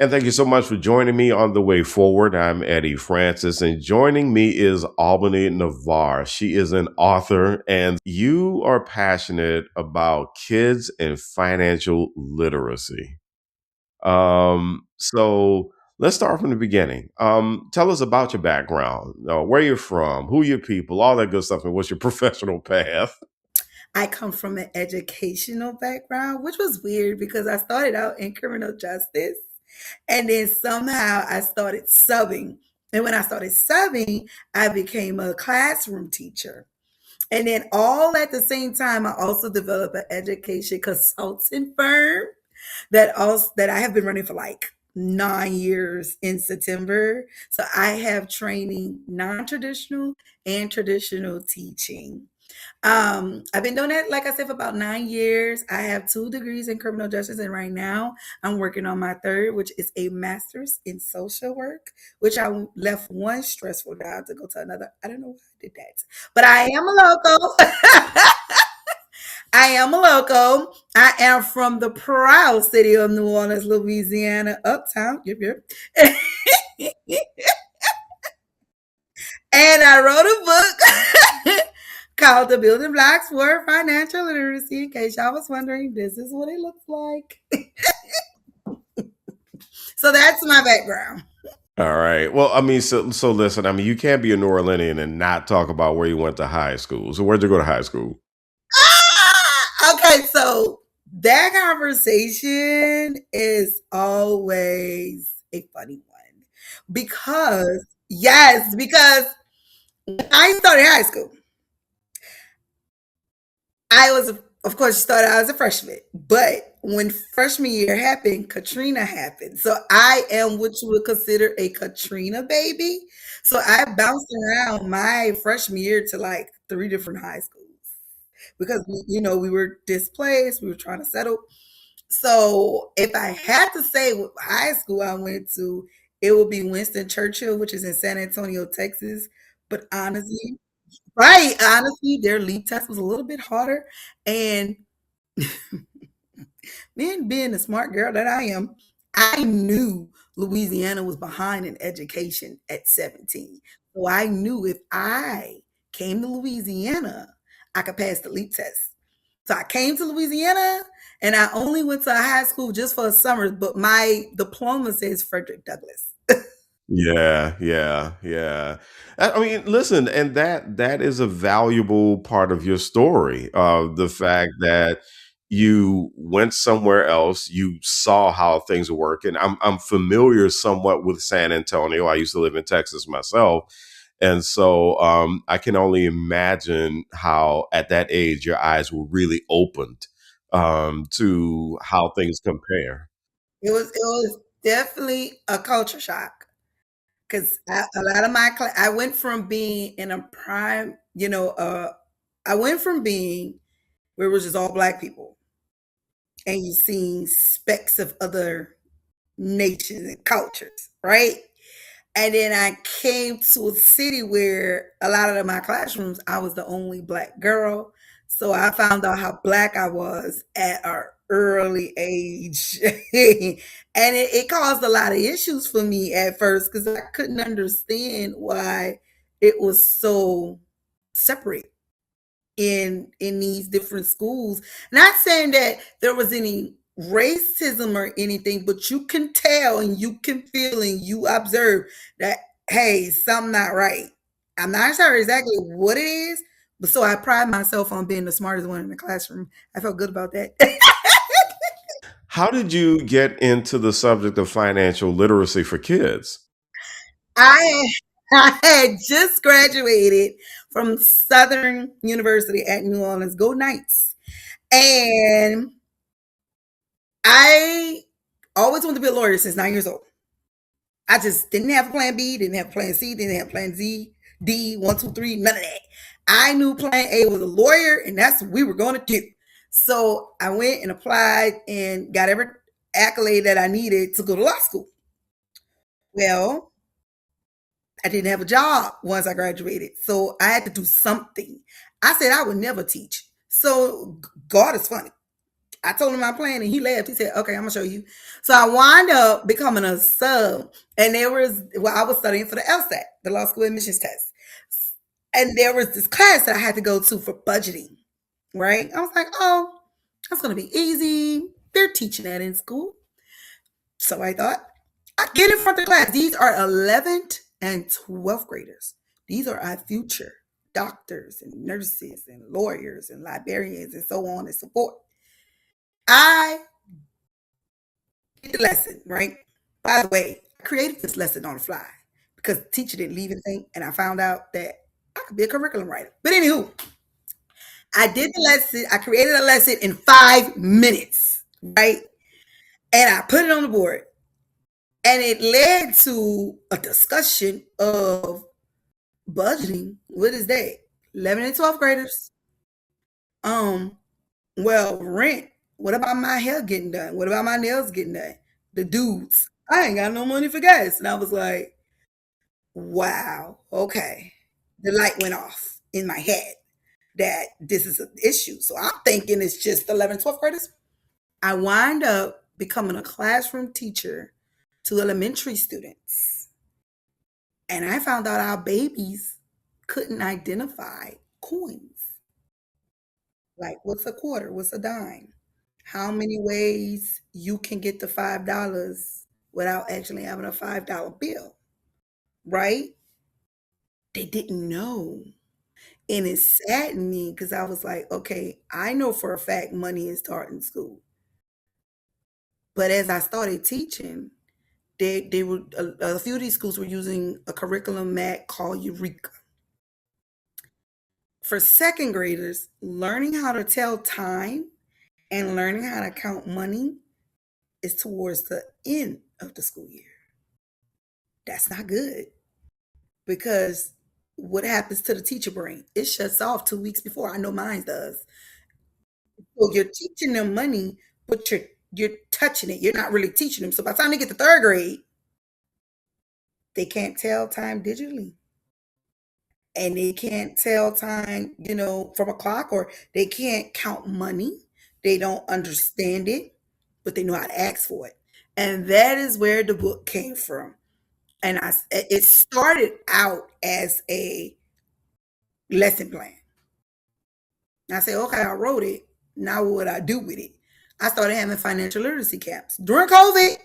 And thank you so much for joining me on the way forward. I'm Eddie Francis, and joining me is Albany Navarre. She is an author, and you are passionate about kids and financial literacy. So let's start from the beginning. Tell us about your background, where you're from, who your people, all that good stuff, and what's your professional path. I come from an educational background, which was weird because I started out in criminal justice and then somehow I started subbing. And when I started subbing, I became a classroom teacher. And then all at the same time, I also developed an education consulting firm that I have been running for like 9 years in September. So I have training non-traditional and traditional teaching. I've been doing that, like I said, for about 9 years. I have 2 degrees in criminal justice, and right now I'm working on my third, which is a master's in social work, which I left one stressful job to go to another. I don't know why I did that, but I am a local. I am a local. I am from the proud city of New Orleans, Louisiana, uptown. Yep, yep. And I wrote a book called The Building Blocks for Financial Literacy. In case y'all was wondering, this is what it looks like. So that's my background. All right. Well, I mean, so listen. I mean, you can't be a New Orleanian and not talk about where you went to high school. So where'd you go to high school? Okay, so that conversation is always a funny one because, yes, because when I started high school, I was, of course, started out as a freshman, but when freshman year happened, Katrina happened. So I am what you would consider a Katrina baby. So I bounced around my freshman year to like 3 different high schools because we were displaced, we were trying to settle. So if I had to say what high school I went to, it would be Winston Churchill, which is in San Antonio, Texas. But honestly, right, honestly, their lead test was a little bit harder. And me being the smart girl that I am, I knew Louisiana was behind in education at 17. So I knew if I came to Louisiana, I could pass the leap test. So I came to Louisiana and I only went to a high school just for a summer, but my diploma says Frederick Douglass. Yeah, yeah, yeah. I mean, listen, and that is a valuable part of your story. The fact that you went somewhere else, you saw how things work, and I'm familiar somewhat with San Antonio. I used to live in Texas myself, and so I can only imagine how at that age your eyes were really opened to how things compare. It was definitely a culture shock because a lot of my I went from being in a prime, I went from being where it was just all black people and you seen specks of other nations and cultures, right? And then I came to a city where a lot of my classrooms, I was the only black girl. So I found out how black I was at an early age. And it caused a lot of issues for me at first because I couldn't understand why it was so separate in these different schools. Not saying that there was any racism or anything, but you can tell and you can feel and you observe that hey, something not right. I'm not sure exactly what it is, but so I pride myself on being the smartest one in the classroom. I felt good about that. How did you get into the subject of financial literacy for kids? I I had just graduated from Southern University at New Orleans. Go Knights. And I always wanted to be a lawyer since 9 years old. I just didn't have a plan B, didn't have a plan C, didn't have plan Z, D, one, two, three, none of that. I knew plan A was a lawyer, and that's what we were going to do. So I went and applied and got every accolade that I needed to go to law school. Well, I didn't have a job once I graduated, so I had to do something. I said I would never teach. So God is funny. I told him my plan and he laughed. He said, okay, I'm gonna show you. So I wound up becoming a sub. And there was, well, I was studying for the LSAT, the law school admissions test. And there was this class that I had to go to for budgeting, right? I was like, oh, that's gonna be easy. They're teaching that in school. So I thought, I get in front of the class. These are 11th and 12th graders. These are our future doctors and nurses and lawyers and librarians and so on and so forth. I did the lesson, right? By the way, I created this lesson on the fly because the teacher didn't leave anything, and I found out that I could be a curriculum writer. But anywho, I did the lesson. I created a lesson in 5 minutes, right? And I put it on the board, and it led to a discussion of budgeting. What is that? 11 and 12th graders. Um, well, rent. What about my hair getting done? What about my nails getting done? The dudes. I ain't got no money for gas. And I was like, wow, okay. The light went off in my head that this is an issue. So I'm thinking it's just 11, 12th graders. I wind up becoming a classroom teacher to elementary students. And I found out our babies couldn't identify coins. Like, what's a quarter? What's a dime? How many ways you can get the $5 without actually having a $5 bill, right? They didn't know. And it saddened me because I was like, okay, I know for a fact money is taught in school. But as I started teaching, they were a few of these schools were using a curriculum mat called Eureka. For second graders, learning how to tell time and learning how to count money is towards the end of the school year. That's not good because what happens to the teacher brain? It shuts off 2 weeks before. I know mine does. So you're teaching them money, but you're touching it. You're not really teaching them. So by the time they get to third grade, they can't tell time digitally. And they can't tell time, from a clock, or they can't count money. They don't understand it, but they know how to ask for it. And that is where the book came from. And it started out as a lesson plan. And I said, okay, I wrote it. Now what would I do with it? I started having financial literacy camps during COVID.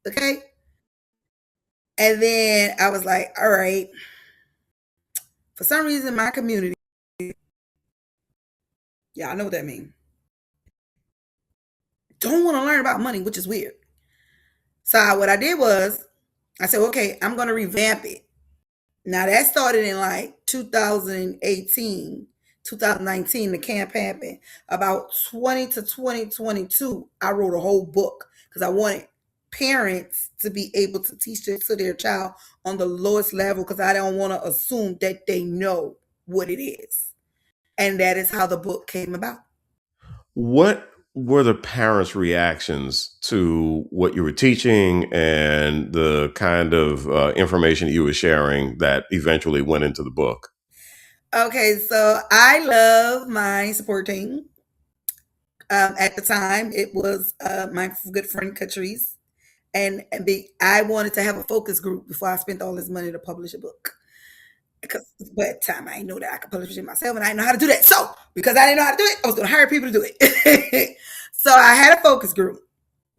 Okay. And then I was like, all right, for some reason, my community, yeah, I know what that means, don't want to learn about money, which is weird. So what I did was I said, okay, I'm going to revamp it. Now that started in like 2018, 2019, the camp happened. About 20 to 2022, I wrote a whole book because I wanted parents to be able to teach this to their child on the lowest level because I don't want to assume that they know what it is. And that is how the book came about. What were the parents' reactions to what you were teaching and the kind of information you were sharing that eventually went into the book? Okay, so I love my support team. At the time, it was my good friend Catrice, I wanted to have a focus group before I spent all this money to publish a book. Because by the time I know that I could publish it myself, and I didn't know how to do that. So because I didn't know how to do it, I was going to hire people to do it. So I had a focus group.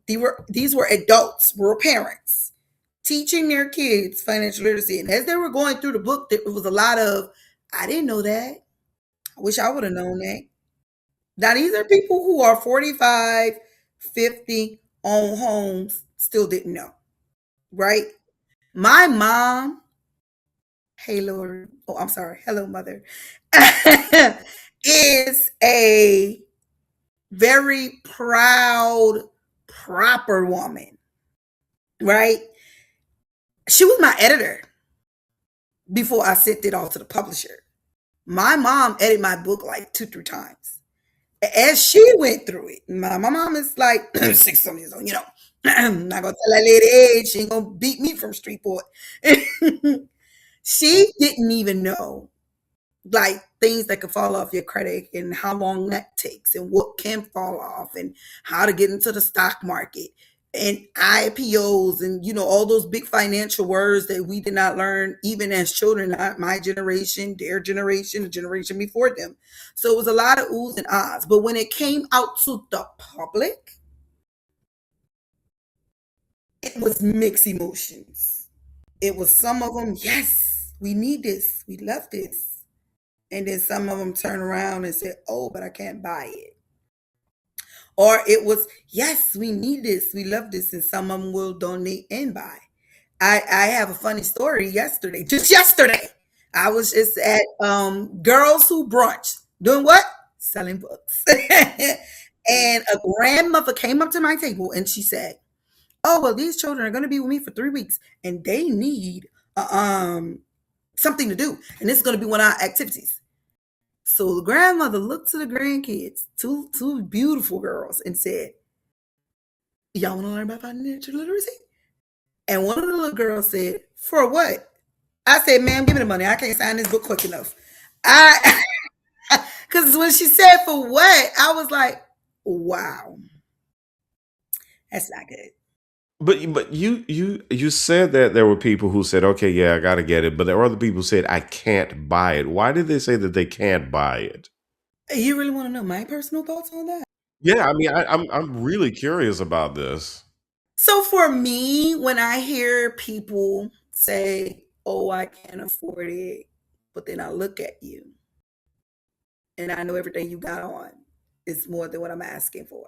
These were adults, were parents teaching their kids financial literacy. And as they were going through the book, there was a lot of, I didn't know that. I wish I would have known that. Now, these are people who are 45, 50, own homes, still didn't know, right? My mom, hey, Lord, oh, I'm sorry, hello, mother, is a very proud, proper woman, right? She was my editor before I sent it all to the publisher. My mom edited my book like 2, 3 times. As she went through it, my mom is like 6 years old, I'm not gonna tell that lady age. She ain't gonna beat me from Streetport. She didn't even know like things that could fall off your credit and how long that takes and what can fall off and how to get into the stock market and IPOs and all those big financial words that we did not learn even as children, not my generation, their generation, the generation before them. So it was a lot of oohs and ahs. But when it came out to the public, it was mixed emotions. It was some of them, yes, we need this, we love this. And then some of them turn around and say, oh, but I can't buy it. Or it was, yes, we need this, we love this, and some of them will donate and buy. I have a funny story yesterday, just yesterday. I was just at Girls Who Brunch. Doing what? Selling books. And a grandmother came up to my table and she said, oh, well, these children are going to be with me for 3 weeks and they need something to do. And this is going to be one of our activities. So the grandmother looked to the grandkids, two beautiful girls, and said, y'all want to learn about financial literacy? And one of the little girls said, for what? I said, ma'am, give me the money. I can't sign this book quick enough. I because when she said for what, I was like, wow, that's not good. But you said that there were people who said, "Okay, yeah, I got to get it," but there were other people who said, "I can't buy it." Why did they say that they can't buy it? You really want to know my personal thoughts on that? Yeah, I mean, I'm really curious about this. So for me, when I hear people say, "Oh, I can't afford it," but then I look at you and I know everything you got on is more than what I'm asking for.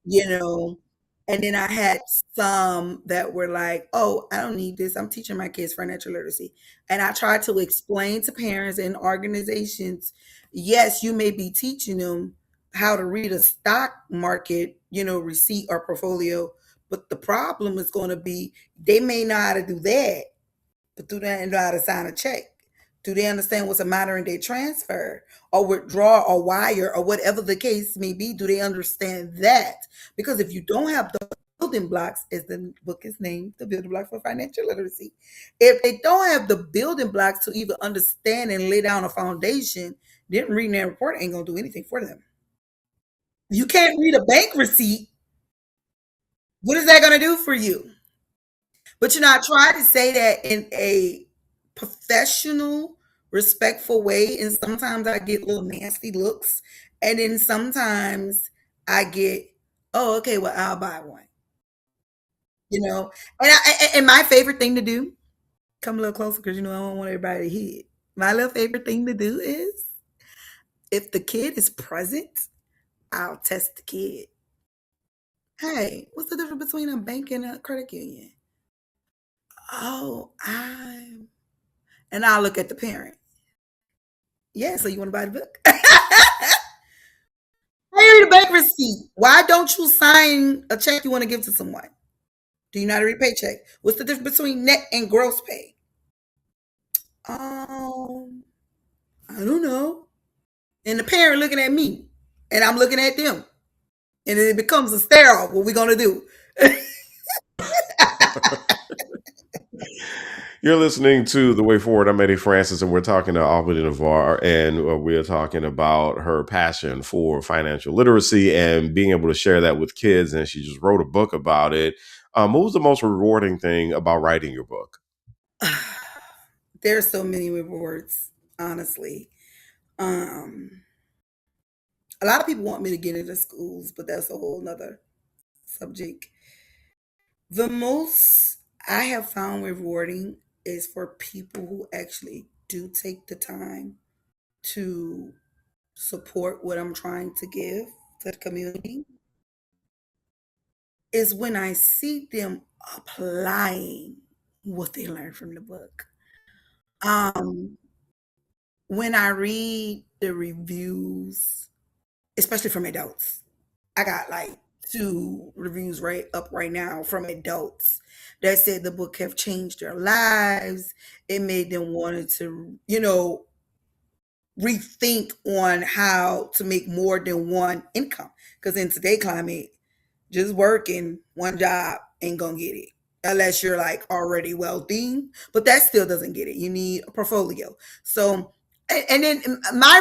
you know. And then I had some that were like, oh, I don't need this. I'm teaching my kids financial literacy. And I tried to explain to parents and organizations, yes, you may be teaching them how to read a stock market, receipt or portfolio, but the problem is going to be they may know how to do that, but do they know how to sign a check? Do they understand what's a modern day transfer or withdraw or wire or whatever the case may be? Do they understand that? Because if you don't have the building blocks, as the book is named, The Building Blocks for Financial Literacy, if they don't have the building blocks to even understand and lay down a foundation, then reading that report ain't gonna do anything for them. You can't read a bank receipt. What is that gonna do for you? But I try to say that in a professional, respectful way. And sometimes I get little nasty looks. And then sometimes I get, oh, okay, well, I'll buy one. And my favorite thing to do, come a little closer because I don't want everybody to hear it. My little favorite thing to do is if the kid is present, I'll test the kid. Hey, what's the difference between a bank and a credit union? Oh, and I'll look at the parent. Yeah, so you want to buy the book? Pay the bank receipt. Why don't you sign a check you want to give to someone? Do you know how to read paycheck? What's the difference between net and gross pay? Um, I don't know. And the parent looking at me, and I'm looking at them, and it becomes a stare off. What we gonna do? You're listening to The Way Forward. I'm Eddie Francis, and we're talking to Albany Navarre, and we're talking about her passion for financial literacy and being able to share that with kids. And she just wrote a book about it. What was the most rewarding thing about writing your book? There's so many rewards, honestly. Um, a lot of people want me to get into schools, but that's a whole nother subject. The most I have found rewarding is for people who actually do take the time to support what I'm trying to give to the community, is when I see them applying what they learned from the book. Um, when I read the reviews, especially from adults, I got like two reviews right now from adults that said the book have changed their lives. It made them wanted to, rethink on how to make more than one income. Because in today's climate, just working one job ain't gonna get it. Unless you're like already wealthy, but that still doesn't get it. You need a portfolio. So And then my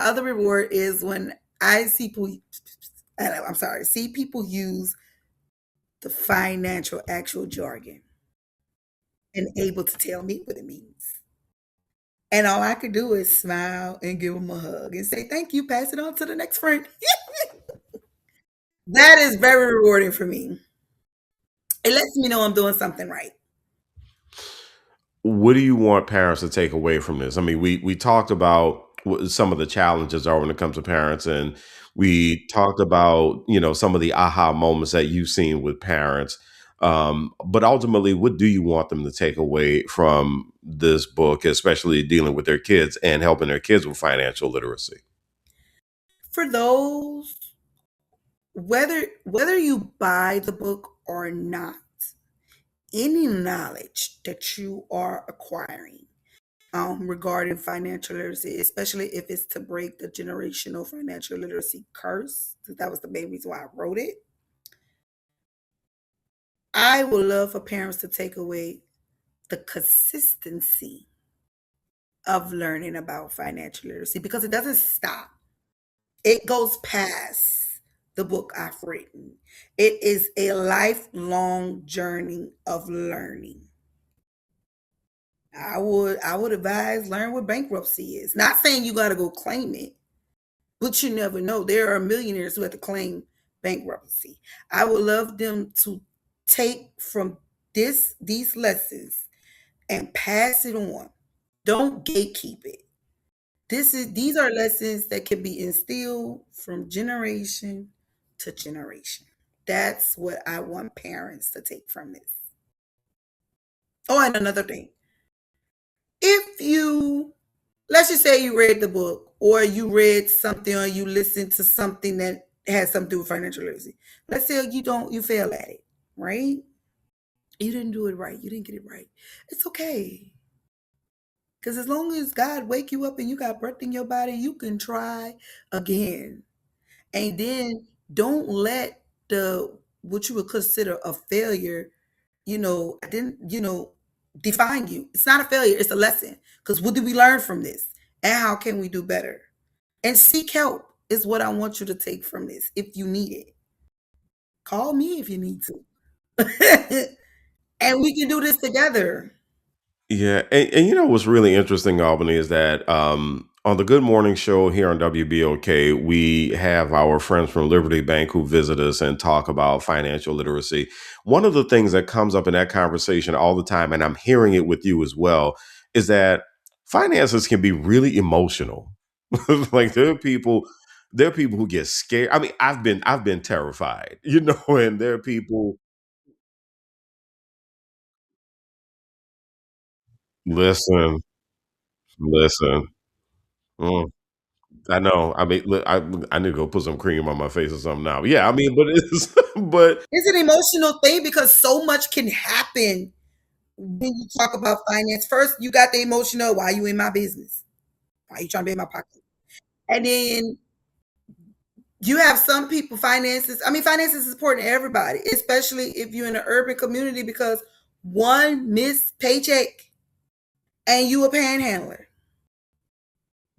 other reward is when I see people. I'm sorry, see people use the financial actual jargon and able to tell me what it means. And all I could do is smile and give them a hug and say, thank you, pass it on to the next friend. That is very rewarding for me. It lets me know I'm doing something right. What do you want parents to take away from this? I mean, we talked about what some of the challenges are when it comes to parents, and we talked about some of the aha moments that you've seen with parents. But ultimately, what do you want them to take away from this book, especially dealing with their kids and helping their kids with financial literacy? For those, whether you buy the book or not, any knowledge that you are acquiring regarding financial literacy, especially if it's to break the generational financial literacy curse, 'cause that was the main reason why I wrote it. I would love for parents to take away the consistency of learning about financial literacy because it doesn't stop. It goes past the book I've written. It is a lifelong journey of learning. I would advise learn what bankruptcy is. Not saying you got to go claim it, but you never know. There are millionaires who have to claim bankruptcy. I would love them to take from these lessons and pass it on. Don't gatekeep it. These are lessons that can be instilled from generation to generation. That's what I want parents to take from this. Oh, and another thing. If you let's just say you read the book or you read something or you listened to something that has something to do with financial literacy. Let's say you fail at it, right? You didn't do it right. You didn't get it right. It's okay. Because as long as God wake you up and you got breath in your body, you can try again. And then don't let the what you would consider a failure, I didn't, define you. It's not a failure, it's a lesson. Because what did we learn from this? And how can we do better? And seek help is what I want you to take from this if you need it. Call me if you need to. And we can do this together. Yeah, and what's really interesting, Albany, is that on the Good Morning Show here on WBOK, we have our friends from Liberty Bank who visit us and talk about financial literacy. One of the things that comes up in that conversation all the time, and I'm hearing it with you as well, is that finances can be really emotional. Like there are people who get scared. I mean, I've been terrified, and there are people. Listen, listen. Mm. I know. I mean, look, I need to go put some cream on my face or something now. Yeah, I mean, but it's but It's an emotional thing because so much can happen when you talk about finance. First, you got the emotional, why you in my business? Why you trying to be in my pocket? And then you have some people, finances is important to everybody, especially if you're in an urban community because one missed paycheck and you a panhandler,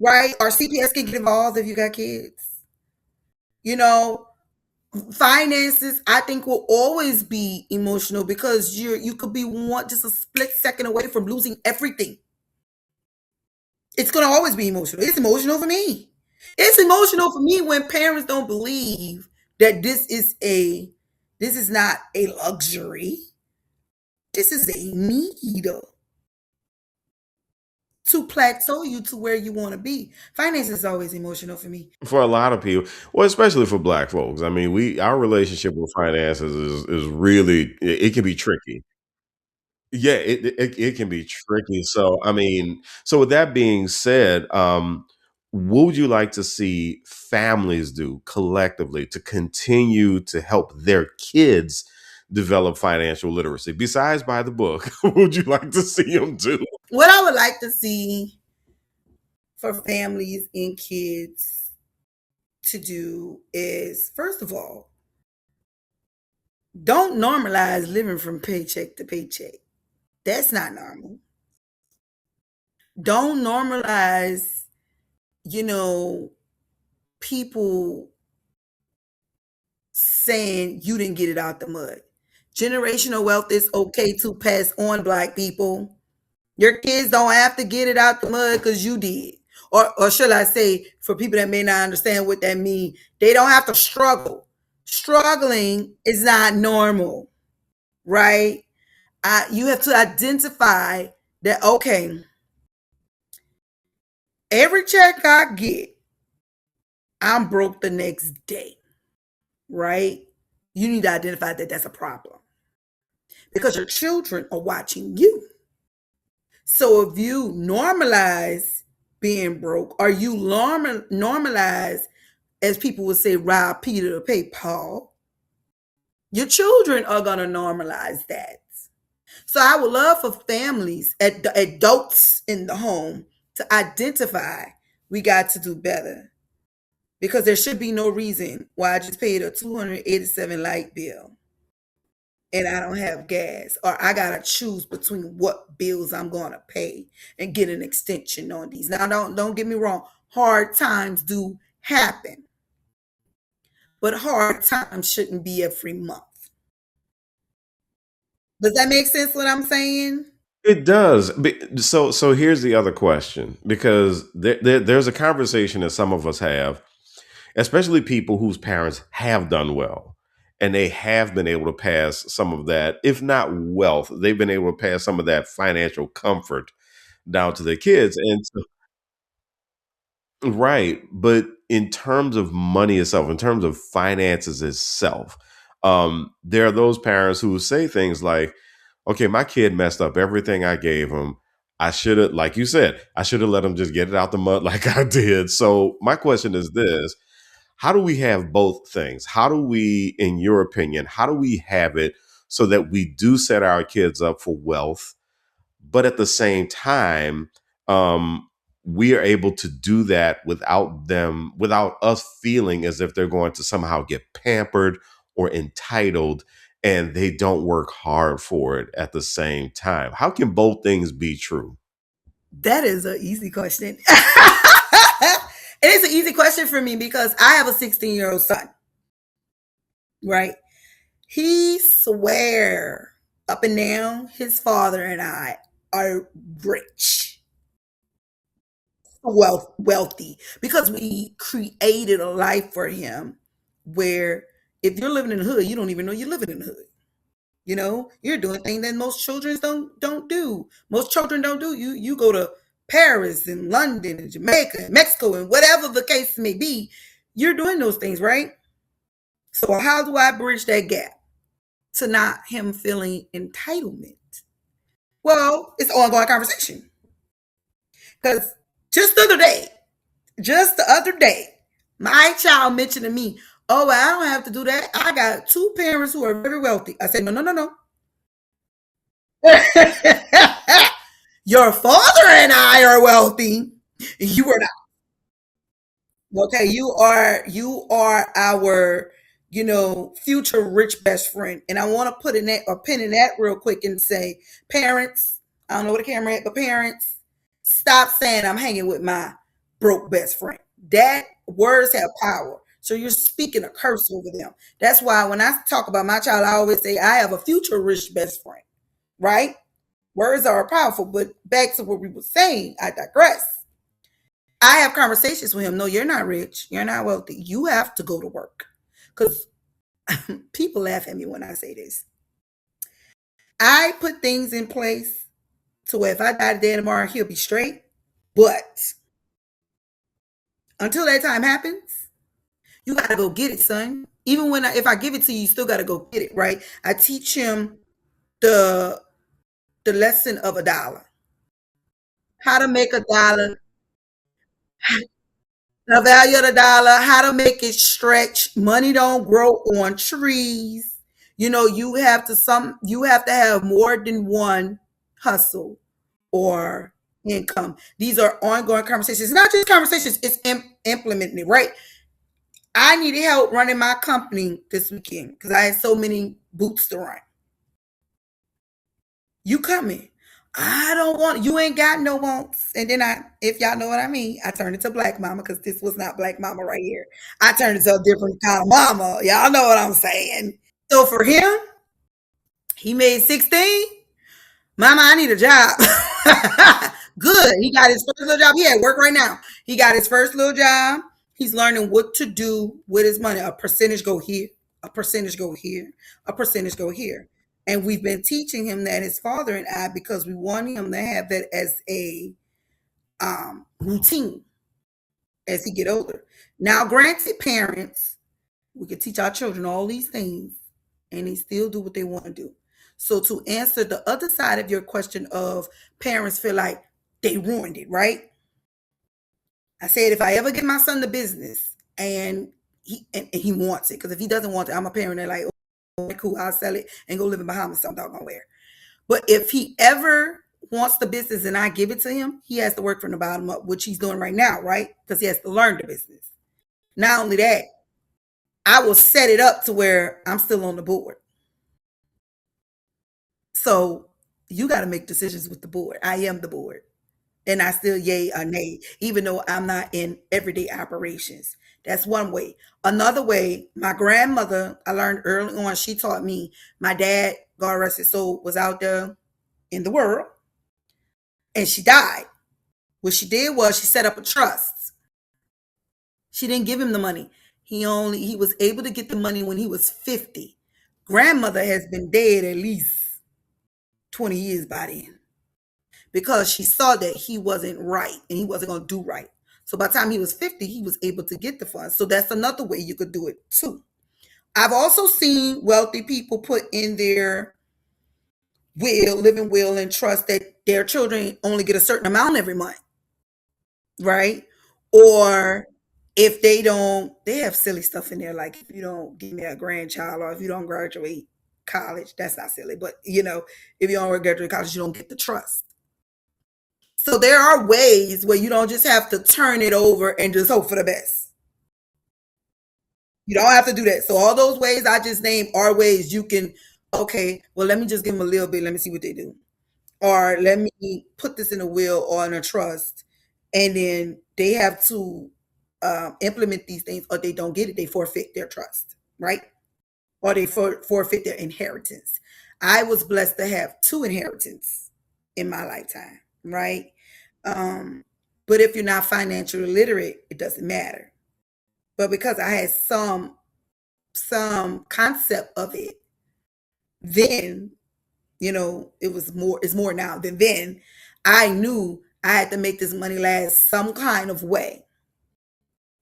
right? Or CPS can get involved if you got kids. You know, finances I think will always be emotional because you could be one just a split second away from losing everything. It's gonna always be emotional. It's emotional for me. It's emotional for me when parents don't believe that this is not a luxury. This is a need to plateau you to where you want to be. Finance is always emotional for me. for a lot of people, well, especially for Black folks. I mean, we our relationship with finances is really it can be tricky. Yeah, it can be tricky. So, I mean, so with that being said, what would you like to see families do collectively to continue to help their kids develop financial literacy? Besides buy the book, what would you like to see them do? What I would like to see for families and kids to do is, first of all, don't normalize living from paycheck to paycheck. That's not normal. Don't normalize, you know, people saying you didn't get it out the mud. Generational wealth is okay to pass on, Black people. Your kids don't have to get it out the mud because you did. Or should I say, for people that may not understand what that means, they don't have to struggle. Struggling is not normal, right? You have to identify that, okay, every check I get, I'm broke the next day, right? You need to identify that that's a problem because your children are watching you. So if you normalize being broke, or you normalize, as people would say, rob Peter to pay Paul, your children are going to normalize that. So I would love for families, adults in the home, to identify we got to do better because there should be no reason why I just paid a 287 light bill and I don't have gas, or I gotta choose between what bills I'm gonna pay and get an extension on these. Now, don't get me wrong, hard times do happen, but hard times shouldn't be every month. Does that make sense? What I'm saying? It does. So here's the other question, because there's a conversation that some of us have, especially people whose parents have done well, and they have been able to pass some of that, if not wealth, they've been able to pass some of that financial comfort down to their kids. And so, right, but in terms of money itself, in terms of finances itself, there are those parents who say things like, okay, my kid messed up everything I gave him. I should have, like you said, I should have let him just get it out the mud like I did. So my question is this: how do we have both things? How do we, in your opinion, how do we have it so that we do set our kids up for wealth, but at the same time, we are able to do that without us feeling as if they're going to somehow get pampered or entitled, and they don't work hard for it at the same time? How can both things be true? That is an easy question. It is an easy question for me because I have a 16-year-old son, right? He swear up and down his father and I are rich, wealthy, because we created a life for him where if you're living in the hood, you don't even know you're living in the hood. You know, you're doing things that most children don't do. Most children don't do. You go to Paris and London and Jamaica and Mexico and whatever the case may be, you're doing those things, right? So how do I bridge that gap to not him feeling entitlement? Well, it's an ongoing conversation. Because just the other day, just the other day, my child mentioned to me, "Oh, well, I don't have to do that. I got two parents who are very wealthy." I said, "No, no, no, no." Your father and I are wealthy. You are not. Okay, you are our, future rich best friend. And I want to put in that or pin in that real quick and say, parents, I don't know what the camera at, but parents, stop saying I'm hanging with my broke best friend. That words have power. So you're speaking a curse over them. That's why when I talk about my child, I always say I have a future rich best friend, right? Words are powerful, but back to what we were saying, I digress. I have conversations with him. No, you're not rich. You're not wealthy. You have to go to work. Because people laugh at me when I say this. I put things in place to where if I die today tomorrow, he'll be straight. But until that time happens, you got to go get it, son. Even if I give it to you, you still got to go get it, right? I teach him the the lesson of a dollar, how to make a dollar, the value of the dollar, how to make it stretch. Money don't grow on trees. You have to have more than one hustle or income. These are ongoing conversations. It's not just conversations, it's implementing it, right? I needed help running my company this weekend because I had so many boots to run. You coming? I don't want you ain't got no wants. And then if y'all know what I mean, I turned into black mama because this was not black mama right here. I turned into a different kind of mama. Y'all know what I'm saying. So for him, he made 16. Mama, I need a job. Good. He got his first little job. He at work right now. He got his first little job. He's learning what to do with his money. A percentage go here, a percentage go here, a percentage go here. And we've been teaching him that, his father and I, because we want him to have that as a routine as he get older. Now, granted, parents, we can teach our children all these things and they still do what they want to do. So to answer the other side of your question of parents feel like they ruined it, right? I said if I ever get my son the business and he wants it, because if he doesn't want it, I'm a parent. They're like, oh, cool, I'll sell it and go live in Bahamas some doggone where. But if he ever wants the business and I give it to him, he has to work from the bottom up, which he's doing right now, right? Because he has to learn the business. Not only that, I will set it up to where I'm still on the board. So you got to make decisions with the board. I am the board. And I still yay or nay, even though I'm not in everyday operations. That's one way. Another way, my grandmother, I learned early on, she taught me, my dad, God rest his soul, was out there in the world and she died. What she did was she set up a trust. She didn't give him the money. He was able to get the money when he was 50. Grandmother has been dead at least 20 years by then because she saw that he wasn't right and he wasn't going to do right. So by the time he was 50, he was able to get the funds. So that's another way you could do it too. I've also seen wealthy people put in their living will and trust that their children only get a certain amount every month, right? Or if they don't, they have silly stuff in there like if you don't give me a grandchild or if you don't graduate college, that's not silly, but if you don't graduate college, you don't get the trust. So there are ways where you don't just have to turn it over and just hope for the best. You don't have to do that. So all those ways I just named are ways you can, okay, well, let me just give them a little bit. Let me see what they do. Or let me put this in a will or in a trust. And then they have to implement these things or they don't get it. They forfeit their trust, right? Or they forfeit their inheritance. I was blessed to have two inheritance in my lifetime, right? Um, but if you're not financially literate, it doesn't matter. But because I had some concept of it, then it's more now than then. I knew I had to make this money last some kind of way,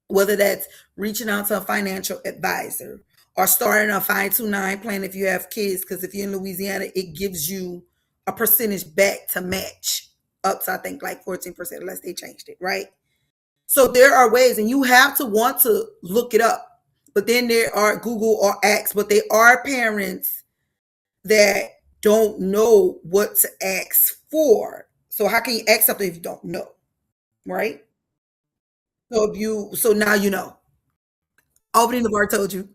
whether that's reaching out to a financial advisor or starting a 529 plan if you have kids, because if you're in Louisiana, it gives you a percentage back to match up to I think like 14% unless they changed it, right? So there are ways, and you have to want to look it up. But then there are Google or Ask, but they are parents that don't know what to ask for. So how can you ask something if you don't know, right? So now you know. Albany Navarre told you.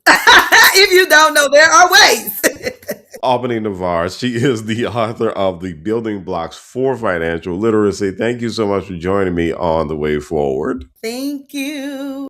If you don't know, there are ways. Albany Navarre. She is the author of The Building Blocks for Financial Literacy. Thank you so much for joining me on The Way Forward. Thank you.